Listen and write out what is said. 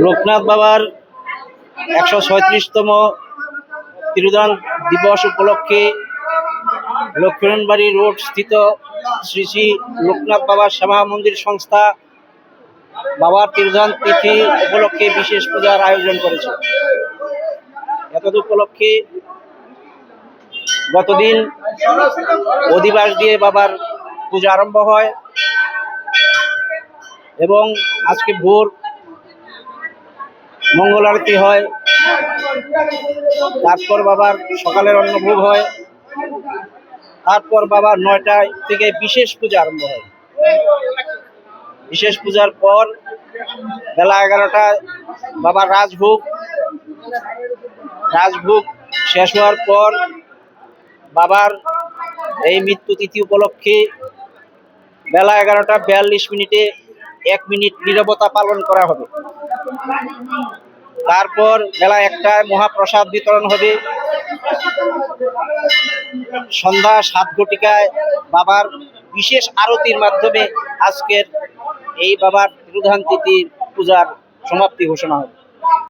লোকনাথ বাবার 136তম তিরোধান দিবস উপলক্ষে লক্ষ্মণবাড়ি রোড স্থিত শ্রী শ্রী লোকনাথ বাবা শ্যামা মন্দির সংস্থা বাবার তিরোধান তিথি উপলক্ষে বিশেষ পূজার আয়োজন করেছে। এতদ উপলক্ষে গতদিন অধিবাস দিয়ে বাবার পূজা আরম্ভ হয় এবং আজকে ভোর মঙ্গল আরতি হয়, তারপর বাবার সকালের অন্নভোগ হয়, তারপর বাবার 9টা থেকে বিশেষ পূজা আরম্ভ হয়। বিশেষ পূজার পর বেলা 11টায় বাবার রাজভোগ শেষ হওয়ার পর বাবার এই মৃত্যু তিথি উপলক্ষে বেলা 11টা 42 মিনিটে 1 মিনিট নীরবতা পালন করা হবে। তারপর বেলা 1টায় মহাপ্রসাদ বিতরণ হবে। সন্ধ্যা 7 ঘটিকায় বাবার বিশেষ আরতির মাধ্যমে আজকের এই বাবার তিরোধান তিথির পূজার সমাপ্তি ঘোষণা হবে।